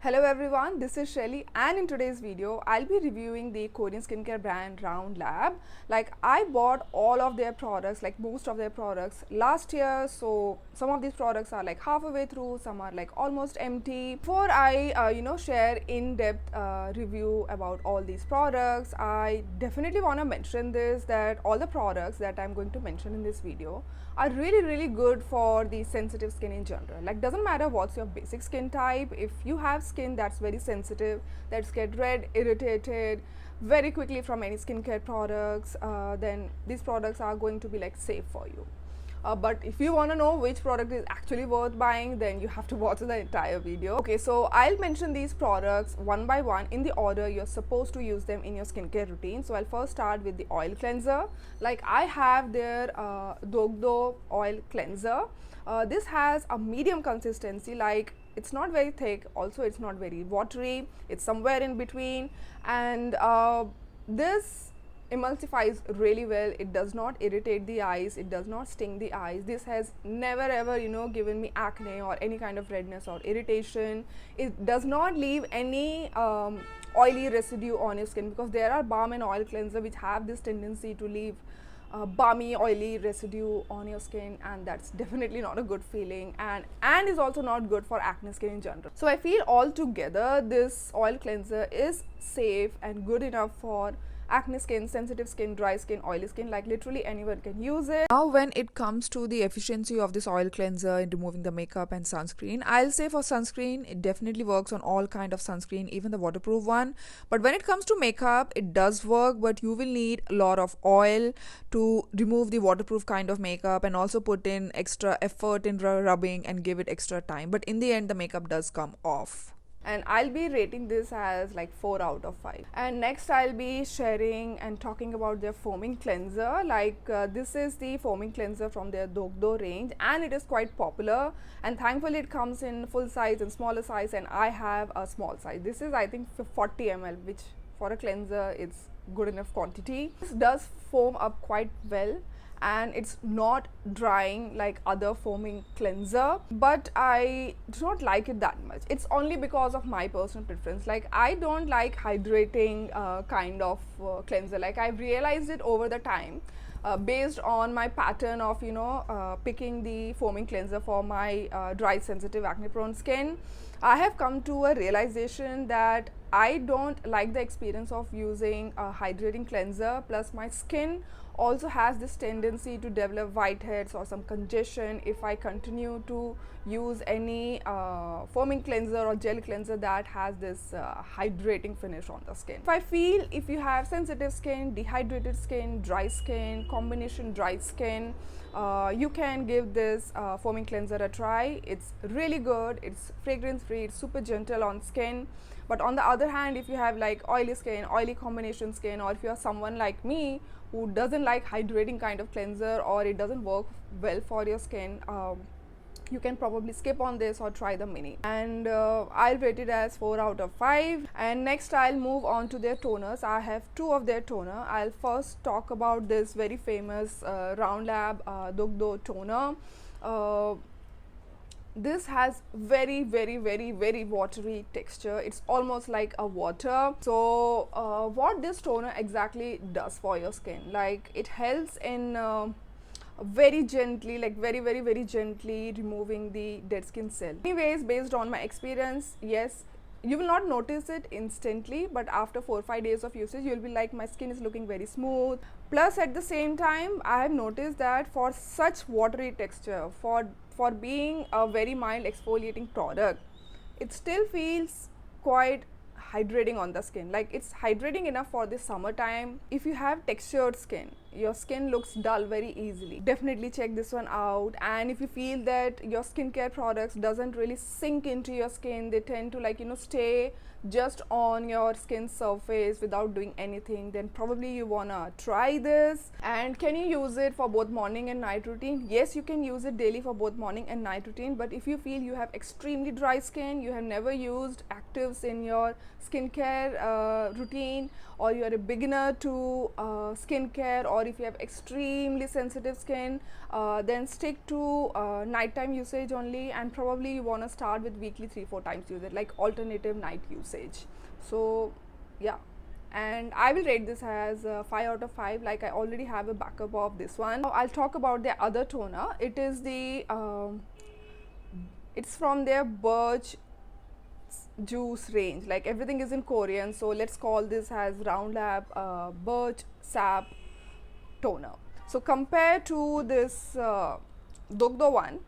Hello everyone, this is Shelley, and in today's video I'll be reviewing the Korean skincare brand Round Lab. Like, I bought all of their products, like most of their products last year, so some of these products are like halfway through, some are like almost empty. Before I share in-depth review about all these products, I definitely want to mention this, that all the products that I'm going to mention in this video are really good for the sensitive skin in general. Like, doesn't matter what's your basic skin type, if you have skin that's very sensitive, that's get red, irritated very quickly from any skincare products, then these products are going to be like safe for you. But if you want to know which product is actually worth buying, then you have to watch the entire video. Okay, so I'll mention these products one by one in the order you're supposed to use them in your skincare routine. So I'll first start with the oil cleanser. Like, I have their Dokdo oil cleanser. This has a medium consistency, like it's not very thick, also it's not very watery, it's somewhere in between, and this emulsifies really well. It does not irritate the eyes, it does not sting the eyes. This has never ever given me acne or any kind of redness or irritation. It does not leave any oily residue on your skin, because there are balm and oil cleanser which have this tendency to leave balmy oily residue on your skin, and that's definitely not a good feeling, and is also not good for acne skin in general. So I feel altogether this oil cleanser is safe and good enough for acne skin, sensitive skin, dry skin, oily skin. Like, literally anyone can use it. Now when it comes to the efficiency of this oil cleanser in removing the makeup and sunscreen, I'll say for sunscreen it definitely works on all kind of sunscreen, even the waterproof one. But when it comes to makeup, it does work, but you will need a lot of oil to remove the waterproof kind of makeup, and also put in extra effort in rubbing and give it extra time. But in the end, the makeup does come off, and I'll be rating this as like 4 out of 5. And next I'll be sharing and talking about their foaming cleanser. Like, this is the foaming cleanser from their Dokdo range, and it is quite popular, and thankfully it comes in full size and smaller size, and I have a small size. This is, I think, 40 ml, which for a cleanser it's good enough quantity. This does foam up quite well, and it's not drying like other foaming cleanser, but I do not like it that much. It's only because of my personal preference. Like, I don't like hydrating kind of cleanser. Like, I've realized it over the time, based on my pattern of picking the foaming cleanser for my dry, sensitive, acne prone skin. I have come to a realization that I don't like the experience of using a hydrating cleanser, plus my skin also has this tendency to develop whiteheads or some congestion if I continue to use any foaming cleanser or gel cleanser that has this hydrating finish on the skin. I feel if you have sensitive skin, dehydrated skin, dry skin, combination dry skin, you can give this foaming cleanser a try. It's really good, it's fragrance free, it's super gentle on skin. But on the other hand, if you have like oily skin, oily combination skin, or if you are someone like me who doesn't like hydrating kind of cleanser, or it doesn't work well for your skin, you can probably skip on this or try the mini. And I'll rate it as 4 out of 5. And next I'll move on to their toners. I have 2 of their toner. I'll first talk about this very famous Round Lab Dokdo toner. This has very watery texture. It's almost like a water. So what this toner exactly does for your skin, like, it helps in very gently, like very gently removing the dead skin cell. Anyways, based on my experience, yes, you will not notice it instantly, but after 4 or 5 days of usage, you'll be like, my skin is looking very smooth. Plus, at the same time, I have noticed that for such watery texture, for being a very mild exfoliating product, it still feels quite hydrating on the skin. Like, it's hydrating enough for the summertime. If you have textured skin, your skin looks dull very easily, definitely check this one out. And if you feel that your skincare products doesn't really sink into your skin, they tend to like stay just on your skin surface without doing anything, then probably you wanna try this. And can you use it for both morning and night routine? Yes, you can use it daily for both morning and night routine. But if you feel you have extremely dry skin, you have never used actives in your skincare routine, or you are a beginner to skincare, or or if you have extremely sensitive skin, then stick to nighttime usage only, and probably you want to start with weekly 3-4 times use it, like alternative night usage. So yeah, and I will rate this as 5 out of 5. Like, I already have a backup of this one. Now I'll talk about the other toner. It is the it's from their Birch juice range. Like, everything is in Korean, so let's call this as Round Lab Birch Sap toner. So compared to this Dokdo one,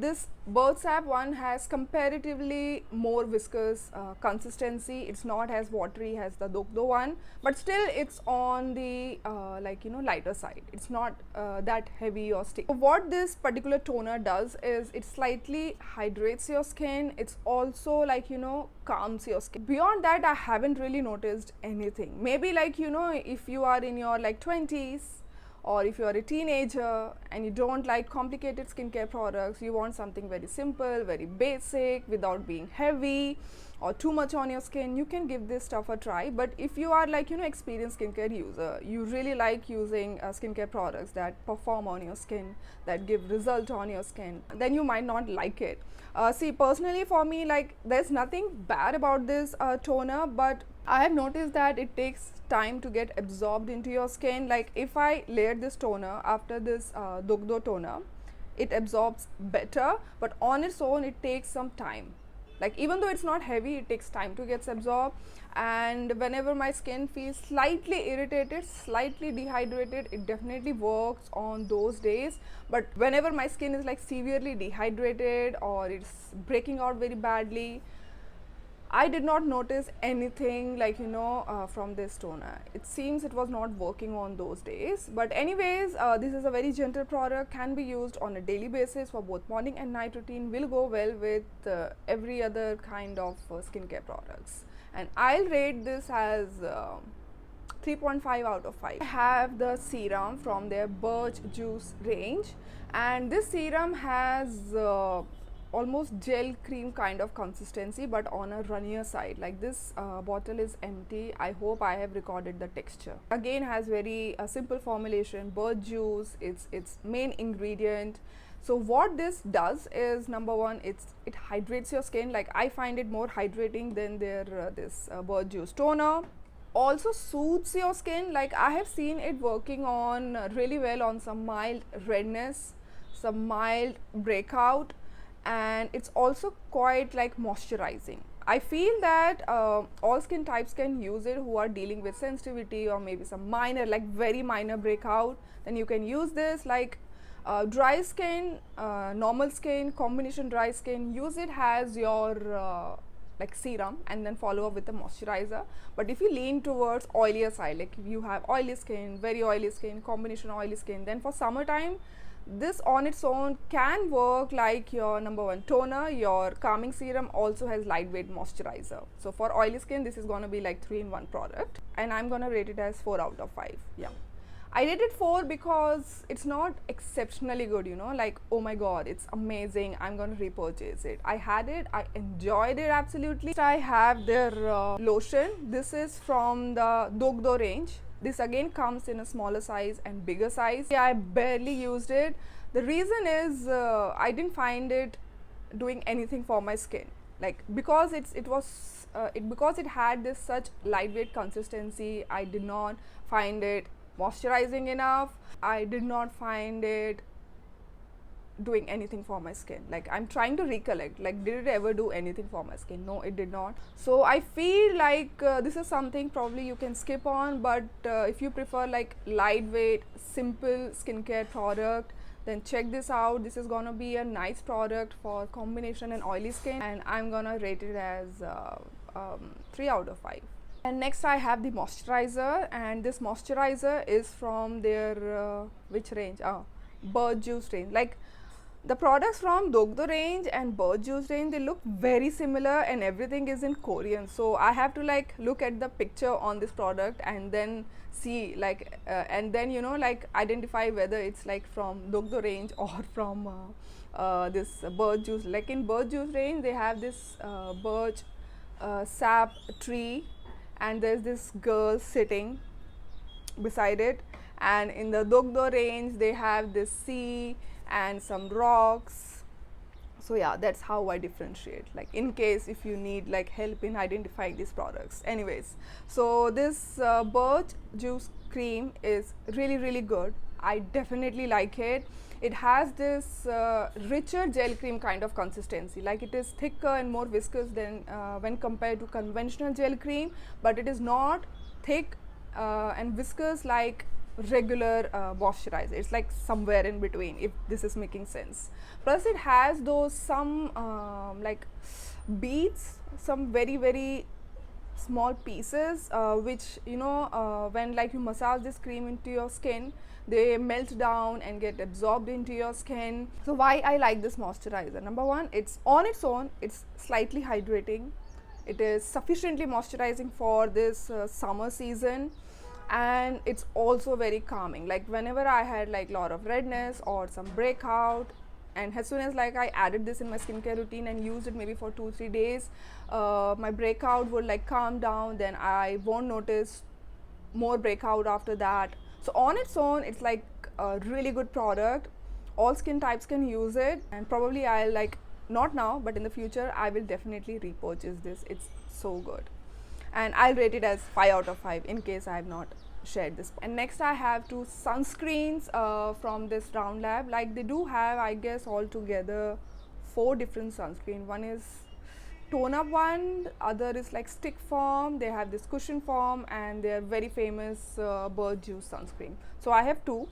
this Birch Sap one has comparatively more viscous consistency. It's not as watery as the Dokdo one, but still it's on the like, you know, lighter side. It's not that heavy or sticky. So what this particular toner does is it slightly hydrates your skin. It's also, like, you know, calms your skin. Beyond that, I haven't really noticed anything. Maybe, like, you know, if you are in your like 20s, or if you are a teenager and you don't like complicated skincare products, you want something very simple, very basic, without being heavy or too much on your skin, you can give this stuff a try. But if you are, like, you know, experienced skincare user, you really like using skincare products that perform on your skin, that give result on your skin, then you might not like it. See, personally for me, like, there's nothing bad about this toner, but I have noticed that it takes time to get absorbed into your skin. Like, if I layer this toner after this Dokdo toner, it absorbs better, but on its own it takes some time. Like, even though it's not heavy, it takes time to get absorbed. And whenever my skin feels slightly irritated, slightly dehydrated, it definitely works on those days. But whenever my skin is like severely dehydrated or it's breaking out very badly, I did not notice anything, like, you know, from this toner. It seems it was not working on those days. But anyways, this is a very gentle product, can be used on a daily basis for both morning and night routine, will go well with every other kind of skincare products. And I'll rate this as 3.5 out of 5. I have the serum from their Birch Juice range, and this serum has almost gel cream kind of consistency, but on a runnier side. Like, this bottle is empty. I hope I have recorded the texture. Again, has very simple formulation, birch juice, its main ingredient. So what this does is, number one, it hydrates your skin. Like, I find it more hydrating than their this birch juice toner. Also soothes your skin. Like, I have seen it working on really well on some mild redness, some mild breakout, and it's also quite like moisturizing. I feel that all skin types can use it who are dealing with sensitivity or maybe some minor, like very minor breakout. Then you can use this. Like, dry skin, normal skin, combination dry skin, use it as your like serum, and then follow up with a moisturizer. But if you lean towards oilier side, like if you have oily skin, very oily skin, combination oily skin, then for summertime, this on its own can work like your number one toner. Your calming serum also has lightweight moisturizer. So for oily skin, this is going to be like 3-in-1 product, and I'm going to rate it as 4 out of 5. Yeah, I rated 4 because it's not exceptionally good, you know, like, oh my god, it's amazing, I'm going to repurchase it. I had it, I enjoyed it absolutely. I have their lotion. This is from the Dokdo range. This again comes in a smaller size and bigger size. Yeah, I barely used it. The reason is I didn't find it doing anything for my skin. Like, because because it had this such lightweight consistency, I did not find it moisturizing enough. I did not find it doing anything for my skin. Like, I'm trying to recollect, like, did it ever do anything for my skin? No, it did not. So I feel like this is something probably you can skip on, but if you prefer like lightweight, simple skincare product, then check this out. This is gonna be a nice product for combination and oily skin, and I'm gonna rate it as 3 out of 5. And next I have the moisturizer, and this moisturizer is from their which range? Birch Juice range. Like, the products from Dokdo range and Birch Juice range, they look very similar, and everything is in Korean. So I have to like look at the picture on this product and then see, like, and then, you know, like, identify whether it's like from Dokdo range or from this Birch Juice. Like, in Birch Juice range, they have this birch sap tree, and there's this girl sitting beside it, and in the Dokdo range they have this sea and some rocks. So yeah, that's how I differentiate, like in case if you need like help in identifying these products. Anyways, so this birch juice cream is really good. I definitely like it. It has this richer gel cream kind of consistency, like it is thicker and more viscous than when compared to conventional gel cream, but it is not thick and viscous like regular moisturizer. It's like somewhere in between, if this is making sense. Plus it has those some like beads, some very small pieces which when like you massage this cream into your skin, they melt down and get absorbed into your skin. So why I like this moisturizer? Number one, it's on its own, it's slightly hydrating. It is sufficiently moisturizing for this summer season, and it's also very calming. Like whenever I had like lot of redness or some breakout, and as soon as like I added this in my skincare routine and used it maybe for 2-3 days, my breakout would like calm down, then I won't notice more breakout after that. So on its own, it's like a really good product. All skin types can use it, and probably I'll like, not now but in the future, I will definitely repurchase this. It's so good, and I'll rate it as 5 out of 5 in case I have not shared this. And next I have 2 sunscreens from this Round Lab. Like they do have, I guess, altogether 4 different sunscreen. One is tone up one, other is like stick form, they have this cushion form, and they are very famous bird juice sunscreen. So I have 2.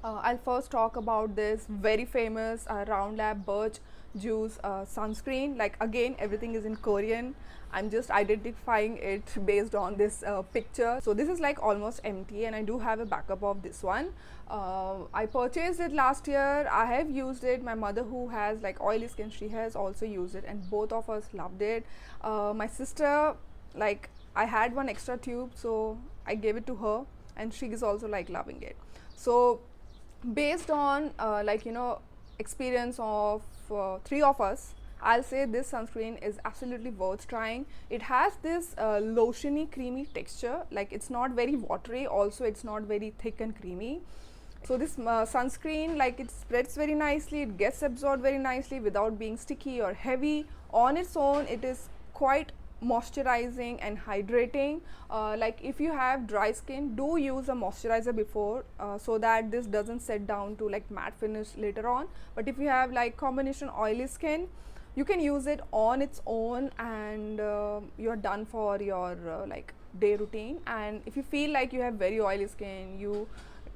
I'll first talk about this very famous Round Lab Birch Juice sunscreen. Like again, everything is in Korean. I'm just identifying it based on this picture. So this is like almost empty, and I do have a backup of this one. I purchased it last year. I have used it. My mother, who has like oily skin, she has also used it, and both of us loved it. My sister, like I had one extra tube, so I gave it to her, and she is also like loving it. So based on experience of 3 of us, I'll say this sunscreen is absolutely worth trying. It has this lotiony creamy texture, like it's not very watery, also it's not very thick and creamy. So this sunscreen, like it spreads very nicely, it gets absorbed very nicely without being sticky or heavy. On its own, it is quite moisturizing and hydrating. Like if you have dry skin, do use a moisturizer before so that this doesn't set down to like matte finish later on. But if you have like combination oily skin, you can use it on its own, and you're done for your like day routine. And if you feel like you have very oily skin, you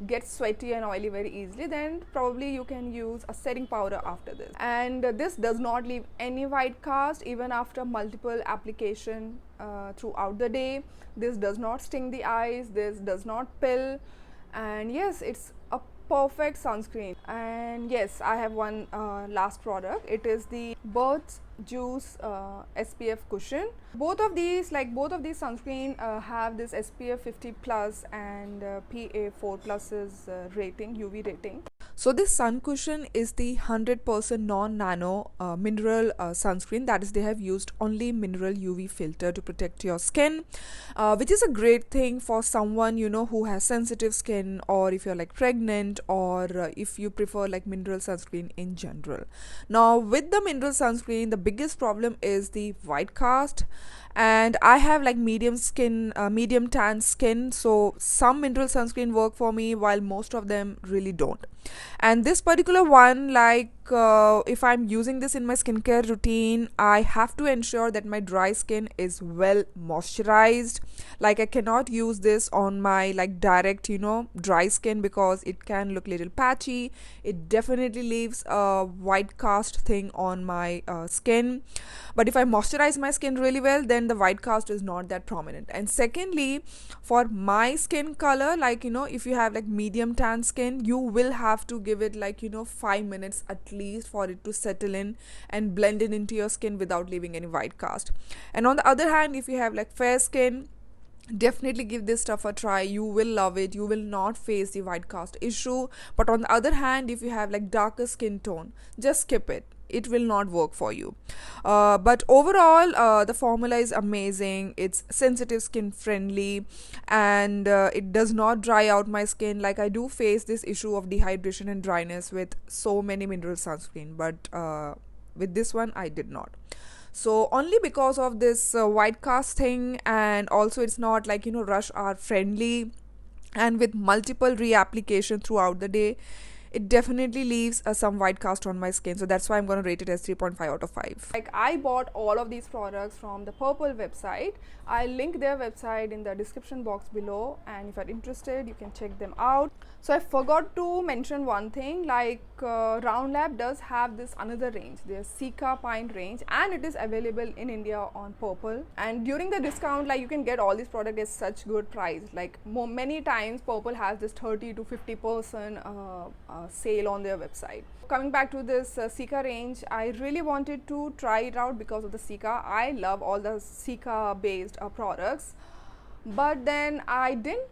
get sweaty and oily very easily, then probably you can use a setting powder after this. And this does not leave any white cast even after multiple application throughout the day. This does not sting the eyes, this does not pill, and yes, it's a perfect sunscreen. And yes, I have one last product. It is the Birch Juice SPF cushion. Both of these sunscreen have this SPF 50 plus and PA 4 pluses rating, UV rating. So this sun cushion is the 100% non-nano mineral sunscreen. That is, they have used only mineral UV filter to protect your skin, which is a great thing for someone who has sensitive skin, or if you're like pregnant, or if you prefer like mineral sunscreen in general. Now with the mineral sunscreen, the biggest problem is the white cast, and I have like medium tan skin, so some mineral sunscreen work for me while most of them really don't. And this particular one, like if I'm using this in my skincare routine, I have to ensure that my dry skin is well moisturized. Like I cannot use this on my like direct dry skin, because it can look little patchy. It definitely leaves a white cast thing on my skin. But if I moisturize my skin really well, then the white cast is not that prominent. And secondly, for my skin color, like if you have like medium tan skin, you will have to give it like 5 minutes at least for it to settle in and blend in into your skin without leaving any white cast. And on the other hand, if you have like fair skin, Definitely give this stuff a try. You will love it. You will not face the white cast issue. But on the other hand, if you have like darker skin tone, just skip it. It will not work for you. But overall, the formula is amazing. It's sensitive skin friendly, and it does not dry out my skin. Like, I do face this issue of dehydration and dryness with so many mineral sunscreen, but with this one I did not. So only because of this white cast thing, and also it's not like, rush hour friendly, and with multiple reapplication throughout the day, it definitely leaves some white cast on my skin. So that's why I'm going to rate it as 3.5 out of 5. Like, I bought all of these products from the Purple website. I'll link their website in the description box below, and if you're interested, you can check them out. So I forgot to mention one thing, like Round Lab does have this another range, their Cica Pine range, and it is available in India on Purple. And during the discount, like, you can get all these products at such good price. Like, many times Purple has this 30 to 50% sale on their website. Coming back to this Cica range, I really wanted to try it out because of the Cica. I love all the Cica based products, but then I didn't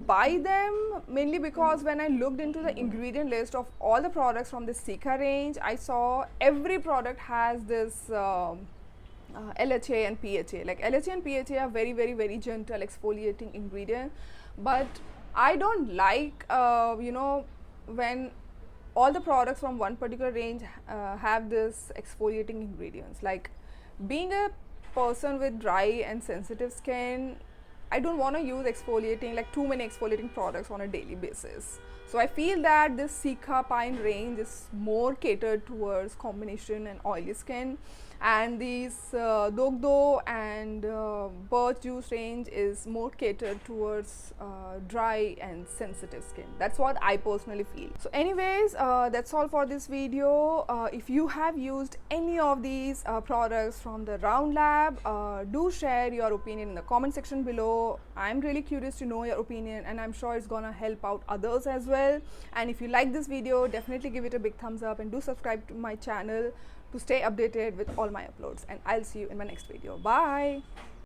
buy them, mainly because when I looked into the ingredient list of all the products from the Cica range, I saw every product has this LHA and PHA. Like, LHA and PHA are very, very, very gentle exfoliating ingredient, but I don't like when all the products from one particular range have this exfoliating ingredients. Like, being a person with dry and sensitive skin, I don't want to use exfoliating, like too many exfoliating products on a daily basis. So I feel that this Cica Pine range is more catered towards combination and oily skin, and these Dokdo and Birch Juice range is more catered towards dry and sensitive skin. That's what I personally feel. So anyways, that's all for this video. If you have used any of these products from the Round Lab, do share your opinion in the comment section below. I'm really curious to know your opinion, and I'm sure it's gonna help out others as well. And if you like this video, definitely give it a big thumbs up, and do subscribe to my channel to stay updated with all my uploads. And I'll see you in my next video. Bye.